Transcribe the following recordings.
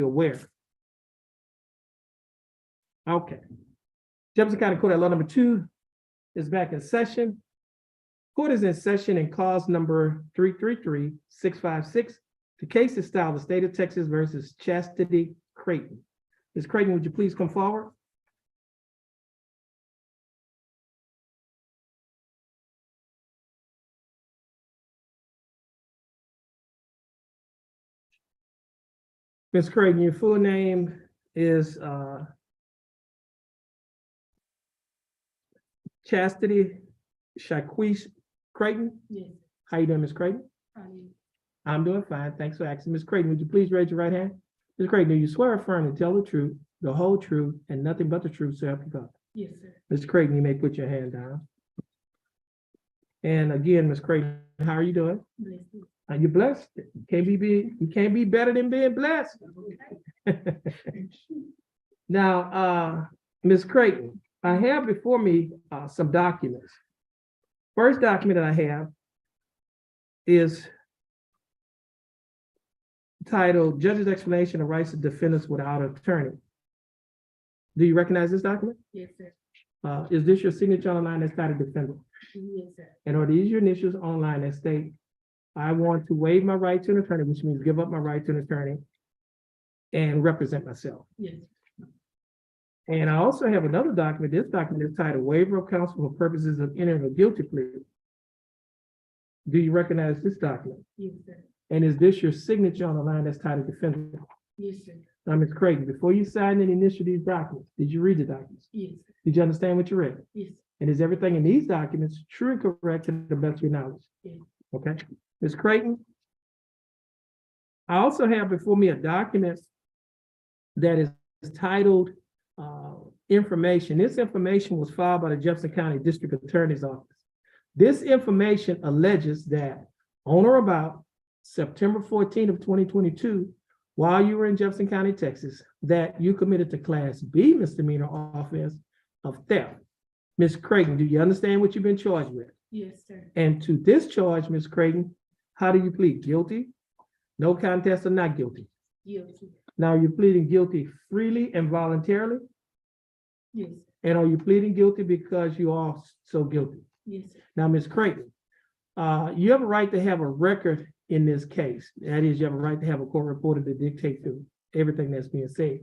aware. Okay. Jefferson County Court at law number 2 is back in session. Court is in session in cause number 333656. The case is styled the state of Texas versus Chastity Creighton. Ms. Creighton, would you please come forward? Ms. Creighton, your full name is Chastity Shaquise Creighton? Yes. How you doing, Ms. Creighton? I'm doing fine. Thanks for asking. Ms. Creighton, would you please raise your right hand? Ms. Creighton, do you swear or affirm to tell the truth, the whole truth, and nothing but the truth, so help you God? Yes, sir. Ms. Creighton, you may put your hand down. And again, Ms. Creighton, how are you doing? Bless you. Are you blessed? You can't be better than being blessed. Now, Ms. Creighton, I have before me some documents. First document that I have is titled Judge's Explanation of Rights of Defendants Without Attorney. Do you recognize this document? Yes, sir. Is this your signature online that's titled defendant? Yes, sir. And are these your initials online that state, I want to waive my right to an attorney, which means give up my right to an attorney and represent myself. Yes. And I also have another document. This document is titled Waiver of Counsel for Purposes of Entering a Guilty Plea. Do you recognize this document? Yes, sir. And is this your signature on the line that's titled defendant? Yes, sir. Now, Ms. Creighton, before you signed and initialed these documents, did you read the documents? Yes, sir. Did you understand what you read? Yes. And is everything in these documents true and correct to the best of your knowledge? Yes. Okay. Ms. Creighton, I also have before me a document that is titled information. This information was filed by the Jefferson County District Attorney's Office. This information alleges that on or about September 14th of 2022, while you were in Jefferson County, Texas, that you committed to Class B misdemeanor offense of theft. Ms. Creighton, do you understand what you've been charged with? Yes, sir. And to this charge, Ms. Creighton, how do you plead? Guilty, no contest, or not guilty? Guilty. Now, are you pleading guilty freely and voluntarily? Yes. And are you pleading guilty because you are so guilty? Yes, sir. Now, Ms. Creighton, you have a right to have a record in this case. That is, you have a right to have a court reporter to dictate to everything that's being said.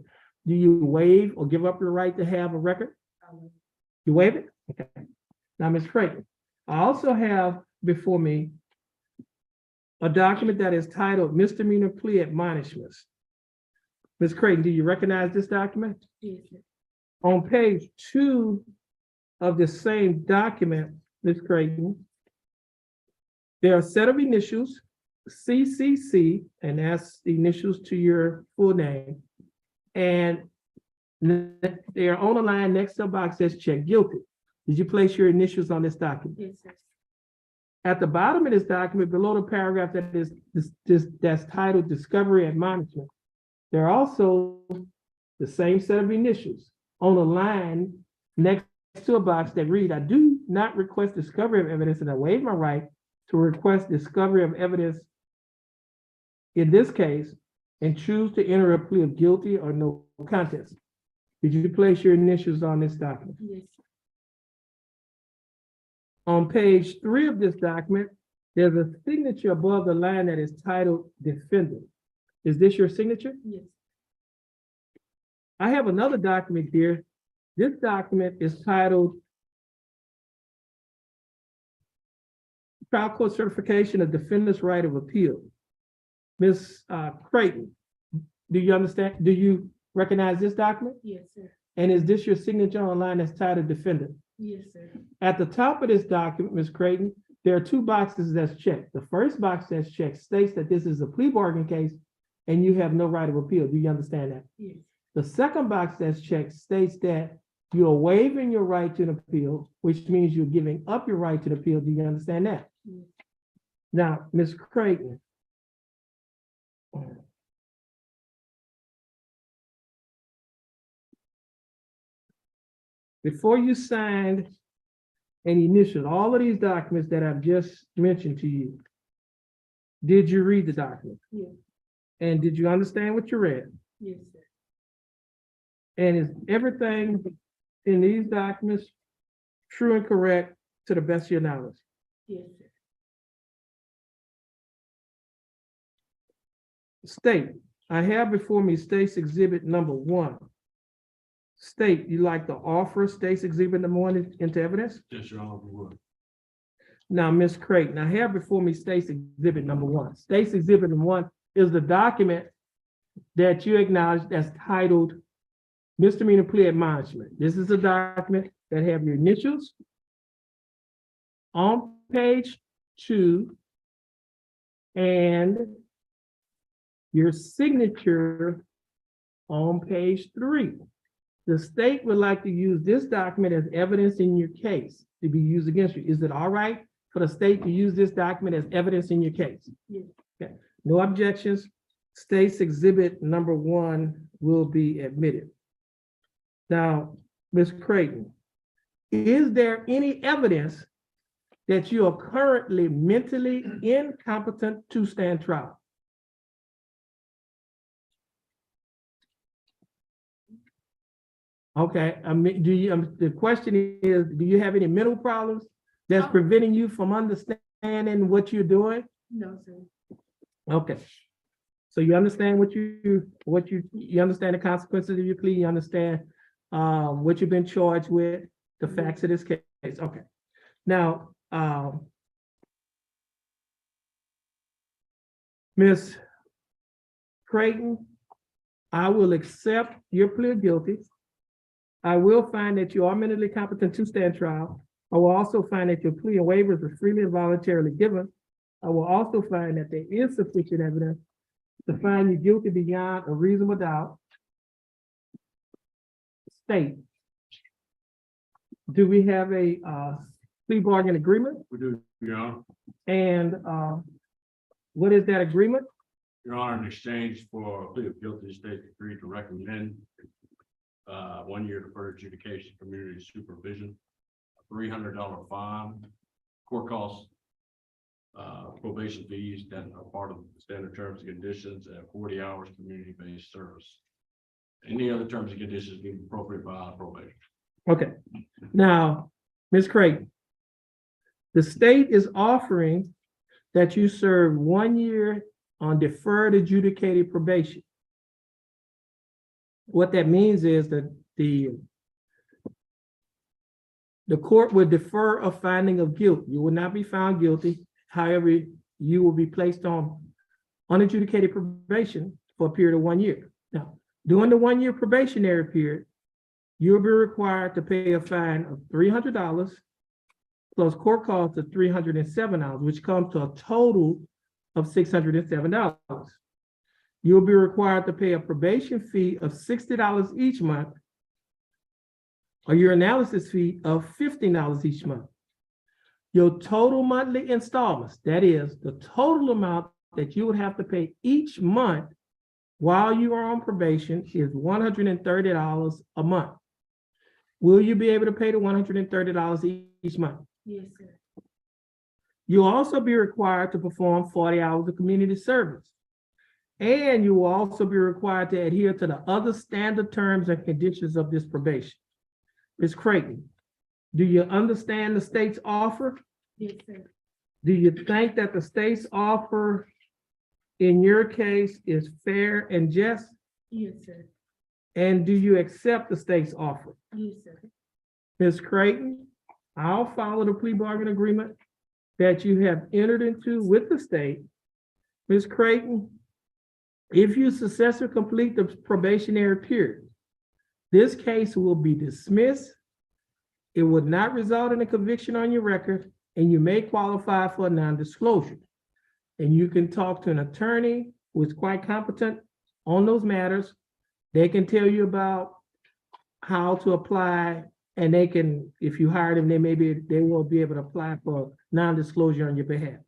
Do you waive or give up your right to have a record? You waive it? Okay. Now, Ms. Creighton, I also have before me a document that is titled Misdemeanor Plea Admonishments. Ms. Creighton, do you recognize this document? Yes, sir. On page 2 of the same document, Ms. Creighton, there are a set of initials, CCC, and that's the initials to your full name. And they're on the line next to a box that says check guilty. Did you place your initials on this document? Yes, sir. At the bottom of this document, below the paragraph that is that's titled Discovery Admonishment, there are also the same set of initials on a line next to a box that read, I do not request discovery of evidence and I waive my right to request discovery of evidence in this case and choose to enter a plea of guilty or no contest. Did you place your initials on this document? Yes. On page 3 of this document, there's a signature above the line that is titled Defendant. Is this your signature? Yes. I have another document here. This document is titled Trial Court Certification of Defendant's Right of Appeal. Ms. Creighton, do you understand? Do you recognize this document? Yes, sir. And is this your signature on the line that's titled Defendant? Yes, sir. At the top of this document, Ms. Creighton, there are 2 boxes that's checked. The first box that's checked states that this is a plea bargain case and you have no right of appeal. Do you understand that? Yes. The second box that's checked states that you're waiving your right to an appeal, which means you're giving up your right to the appeal. Do you understand that? Yes. Now, Ms. Creighton, before you signed and initialed all of these documents that I've just mentioned to you, did you read the document? Yes. And did you understand what you read? Yes, sir. And is everything in these documents true and correct to the best of your knowledge? Yes, sir. State, I have before me State's Exhibit number 1. State, you like to offer State's Exhibit number 1 into evidence? Yes, Your Honor, we would. Now, Ms. Creighton, I have before me State's Exhibit number 1. State's Exhibit number 1 is the document that you acknowledge that's titled Misdemeanor Plea Admonishment. This is a document that have your initials on page 2 and your signature on page 3. The state would like to use this document as evidence in your case to be used against you. Is it all right for the state to use this document as evidence in your case? Yes. Okay, no objections. State's Exhibit number 1 will be admitted. Now, Ms. Creighton, is there any evidence that you are currently mentally incompetent to stand trial? Okay, I mean, the question is, do you have any mental problems that's No. preventing you from understanding what you're doing? No, sir. Okay. So you understand you understand the consequences of your plea, you understand what you've been charged with, the facts of this case. Okay. Now, Ms. Creighton, I will accept your plea of guilty. I will find that you are mentally competent to stand trial. I will also find that your plea and waivers were freely and voluntarily given. I will also find that there is sufficient evidence to find you guilty beyond a reasonable doubt. State, do we have a plea bargain agreement? We do, Your Honor. And what is that agreement? Your Honor, in exchange for a plea of guilty, the state agreed to recommend 1 year deferred adjudication, community supervision, a $300 fine, court costs, probation fees that are part of the standard terms and conditions, and 40 hours community-based service. Any other terms and conditions deemed appropriate by probation. Okay, now, Ms. Creighton, the state is offering that you serve 1 year on deferred adjudicated probation. What that means is that the court would defer a finding of guilt. You will not be found guilty. However, you will be placed on unadjudicated probation for a period of 1 year. Now, during the 1 year probationary period, you'll be required to pay a fine of $300 plus court costs of $307, which comes to a total of $607. You'll be required to pay a probation fee of $60 each month, or your analysis fee of $15 each month. Your total monthly installments, that is the total amount that you would have to pay each month while you are on probation, is $130 a month. Will you be able to pay the $130 each month? Yes, sir. You'll also be required to perform 40 hours of community service. And you will also be required to adhere to the other standard terms and conditions of this probation. Ms. Creighton, do you understand the state's offer? Yes, sir. Do you think that the state's offer in your case is fair and just? Yes, sir. And do you accept the state's offer? Yes, sir. Ms. Creighton, I'll follow the plea bargain agreement that you have entered into with the state. Ms. Creighton, if you successfully complete the probationary period, this case will be dismissed. It would not result in a conviction on your record, and you may qualify for a non-disclosure. And you can talk to an attorney who is quite competent on those matters. They can tell you about how to apply, and they can, if you hire them, they will be able to apply for non-disclosure on your behalf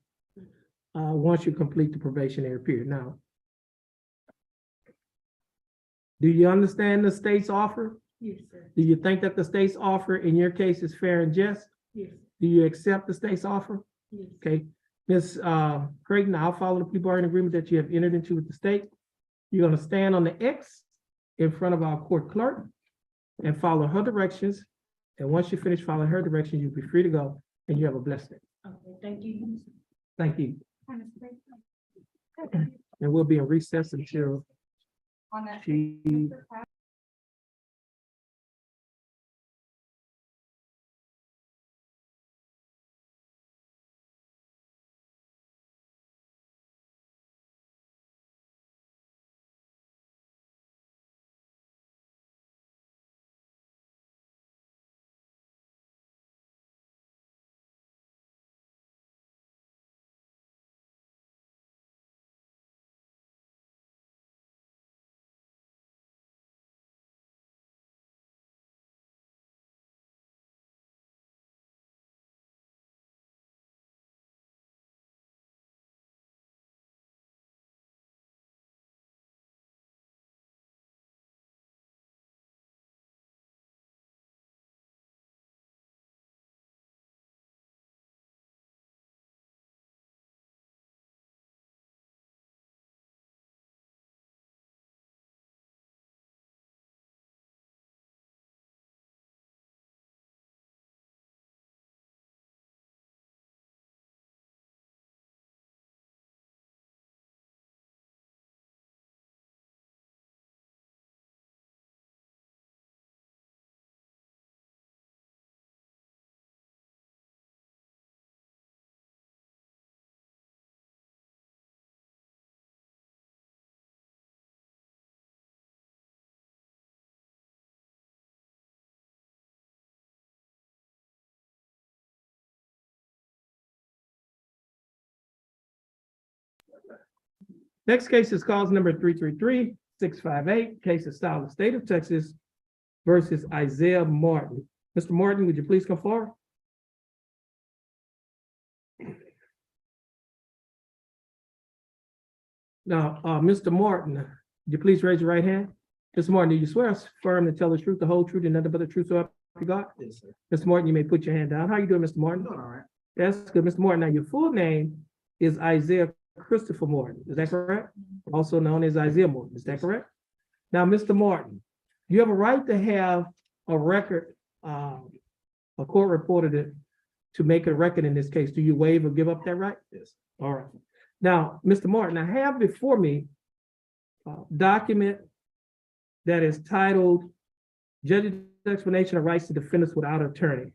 once you complete the probationary period. Now, do you understand the state's offer? Yes, sir. Do you think that the state's offer in your case is fair and just? Yes. Do you accept the state's offer? Yes. Okay, Ms. Creighton, I'll follow the plea bargain agreement that you have entered into with the state. You're gonna stand on the X in front of our court clerk and follow her directions. And once you finish following her directions, you'll be free to go, and you have a blessed day. Okay, thank you. Thank you. And we'll be in recess until On that. she Next case is cause number 333-658, case of style of state of Texas versus Isaiah Martin. Mr. Martin, would you please come forward? Now, Mr. Martin, would you please raise your right hand? Mr. Martin, do you swear or affirm to tell the truth, the whole truth, and nothing but the truth so help you God? Yes, sir. Mr. Martin, you may put your hand down. How you doing, Mr. Martin? Doing all right. That's good, Mr. Martin. Now, your full name is Isaiah Christopher Martin. Is that correct? Also known as Isaiah Martin. Is that correct? Now, Mr. Martin, you have a right to have a record, a court reporter to make a record in this case. Do you waive or give up that right? Yes. All right. Now, Mr. Martin, I have before me a document that is titled Judge's Explanation of Rights to Defendants Without Attorney.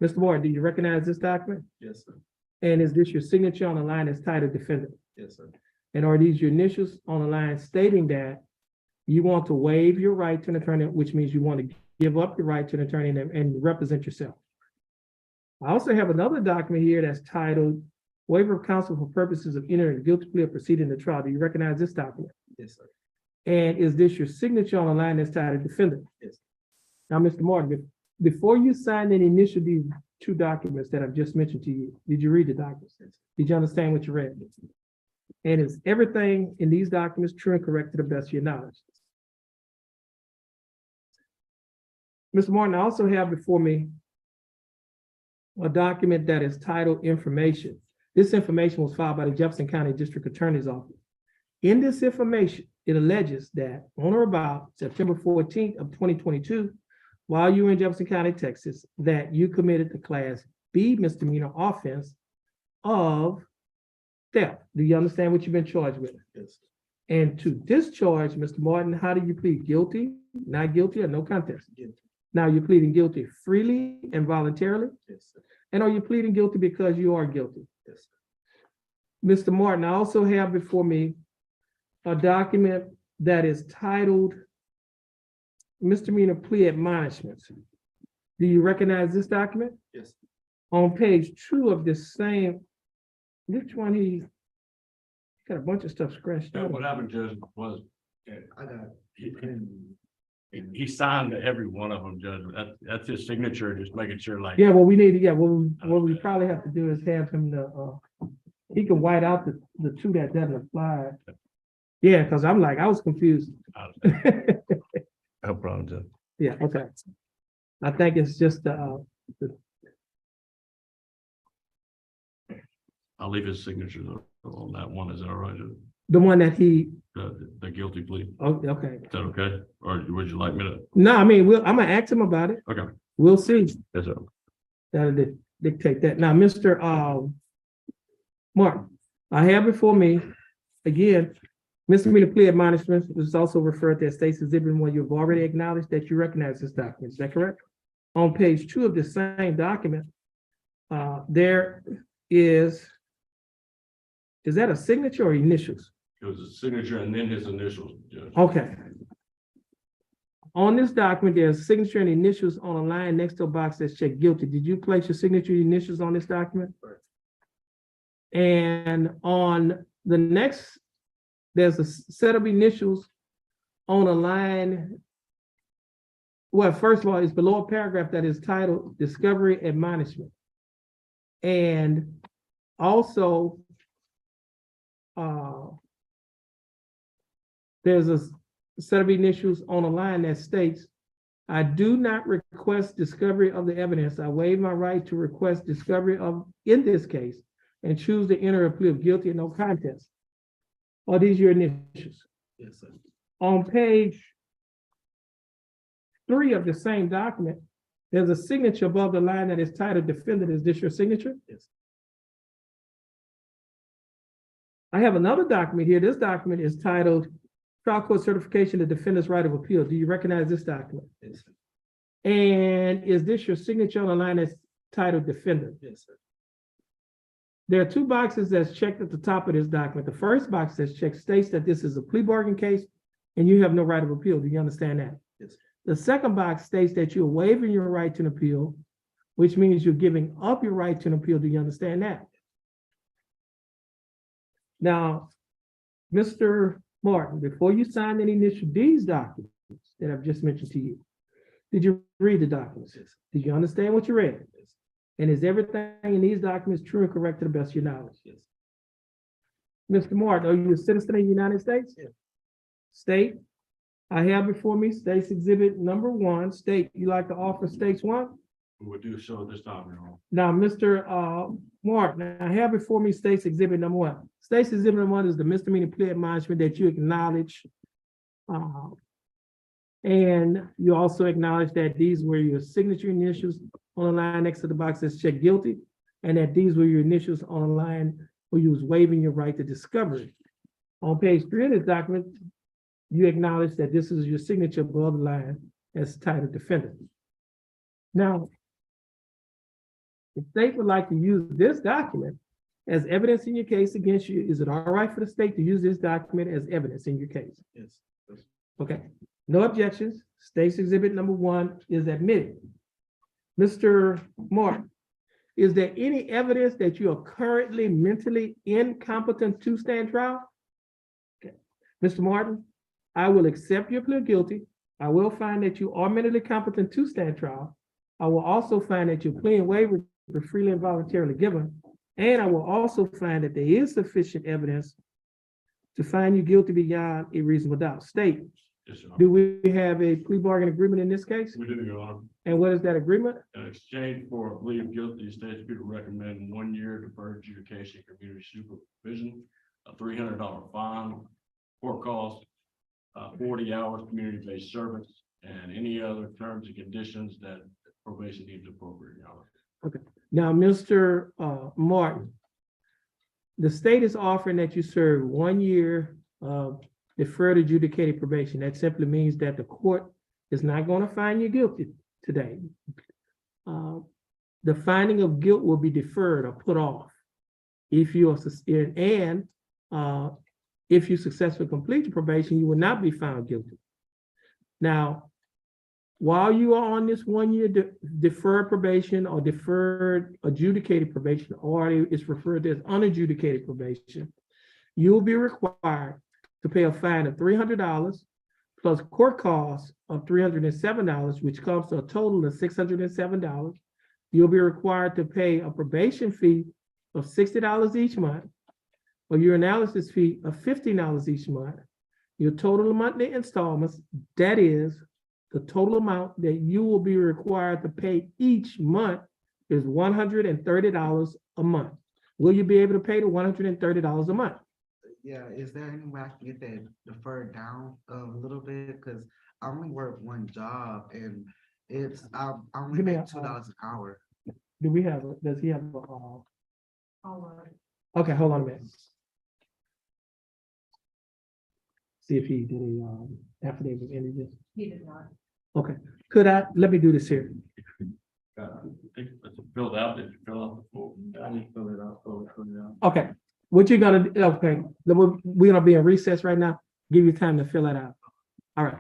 Mr. Martin, do you recognize this document? Yes, sir. And is this your signature on the line that's titled defendant? Yes, sir. And are these your initials on the line stating that you want to waive your right to an attorney, which means you want to give up your right to an attorney and represent yourself? I also have another document here that's titled Waiver of Counsel for Purposes of Entering a Guilty Plea or Proceeding to Trial. Do you recognize this document? Yes, sir. And is this your signature on the line that's titled defendant? Yes. Now, Mr. Martin, before you signed and initialed these two documents that I've just mentioned to you, did you read the documents? Did you understand what you read? And is everything in these documents true and correct to the best of your knowledge? Mr. Martin, I also have before me a document that is titled Information. This information was filed by the Jefferson County District Attorney's Office. In this information, it alleges that on or about September 14th of 2022, while you were in Jefferson County, Texas, that you committed the Class B misdemeanor offense of theft. Do you understand what you've been charged with? Yes. And to discharge, Mr. Martin, how do you plead? Guilty, not guilty, or no contest? Guilty. Now, you're pleading guilty freely and voluntarily? Yes, sir. And are you pleading guilty because you are guilty? Yes, sir. Mr. Martin, I also have before me a document that is titled Misdemeanor Plea Admonishments. Do you recognize this document? Yes. On page 2 of this same, which one he got a bunch of stuff scratched Yeah, out. what happened, Judge, was I got he signed every one of them, Judge. That's his signature, just making sure like. Yeah, well, we need to, yeah, what we probably have to do is have him he can white out the two that doesn't apply. Yeah, because I'm like, I was confused. No problem, Judge. Yeah, okay. I think it's just, I'll leave his signature on that one. Is that all right, Judge? the one that he, The guilty plea. oh, okay. Is that okay? Or or would you like me to? No, I mean, I'm gonna ask him about it. Okay, We'll see. yes, sir. That'll dictate that. Now, Mr. Martin, I have before me, again, misdemeanor plea admonishment, which is also referred to as State's Exhibit 1. You've already acknowledged that you recognize this document. Is that correct? On page 2 of the same document, there is that a signature or initials? It was a signature and then his initials, Judge. Okay. On this document, there's signature and initials on a line next to a box that's checked guilty. Did you place your signature and initials on this document? And on the next, there's a set of initials on a line. Well, first of all, it's below a paragraph that is titled Discovery Admonishment. And also, there's a set of initials on a line that states, I do not request discovery of the evidence. I waive my right to request discovery of, in this case, and choose to enter a plea of guilty and no contest. Are these your initials? Yes, sir. On page 3 of the same document, there's a signature above the line that is titled Defendant. Is this your signature? Yes. I have another document here. This document is titled Trial Court Certification of Defendant's Right of Appeal. Do you recognize this document? Yes, sir. And is this your signature on the line that's titled Defendant? Yes, sir. There are 2 boxes that's checked at the top of this document. The first box that's checked states that this is a plea bargain case and you have no right of appeal. Do you understand that? Yes. The second box states that you're waiving your right to an appeal, which means you're giving up your right to an appeal. Do you understand that? Now, Mr. Martin, before you sign and initial these documents that I've just mentioned to you, did you read the documents? Yes. Did you understand what you read? Yes. And is everything in these documents true and correct to the best of your knowledge? Yes. Mr. Martin, are you a citizen of the United States? Yes. State, I have before me State's Exhibit number 1. State, you like to offer State's 1? We would do so this time, Your Honor. Now, Mr. Martin, I have before me State's Exhibit number 1. State's Exhibit number 1 is the misdemeanor plea admonishment that you acknowledge. And you also acknowledge that these were your signature initials on the line next to the box that's checked guilty, and that these were your initials on the line where you was waiving your right to discovery. On page 3 of this document, you acknowledge that this is your signature above the line as titled Defendant. Now, the state would like to use this document as evidence in your case against you. Is it all right for the state to use this document as evidence in your case? Yes. Okay, no objections. State's Exhibit number 1 is admitted. Mr. Martin, is there any evidence that you are currently mentally incompetent to stand trial? Okay. Mr. Martin, I will accept your plea of guilty. I will find that you are mentally competent to stand trial. I will also find that your plea and waiver were freely and voluntarily given. And I will also find that there is sufficient evidence to find you guilty beyond a reasonable doubt. State, Yes, Your Honor. do we have a plea bargain agreement in this case? We do, Your Honor. And what is that agreement? In exchange for a plea of guilty, the state could recommend 1 year deferred adjudication, community supervision, a $300 fine, court costs, 40 hours community-based service, and any other terms and conditions that probation deems appropriate, Your Honor. Now, Mr. Martin, the state is offering that you serve 1 year of deferred adjudicated probation. That simply means that the court is not going to find you guilty today. The finding of guilt will be deferred or put off. If you are, if you successfully complete the probation, you will not be found guilty. Now, while you are on this 1 year deferred probation or deferred adjudicated probation, or it's referred to as unadjudicated probation, you will be required to pay a fine of $300 plus court costs of $307, which comes to a total of $607. You'll be required to pay a probation fee of $60 each month, or your analysis fee of $15 each month. Your total monthly installments, that is, the total amount that you will be required to pay each month is $130 a month. Will you be able to pay the $130 a month? Yeah, is there any way I can get that deferred down a little bit? Because I only work one job and I only Give me make a, $2 an hour. Do we have, does he have, All right. okay, hold on a minute. See if he did a, affidavit of indigence. He did not. Okay, let me do this here. It's filled out, did you fill out the form? I need to fill it out, fill it out. Okay, what you're gonna, okay, we're gonna be in recess right now, give you time to fill that out. All right.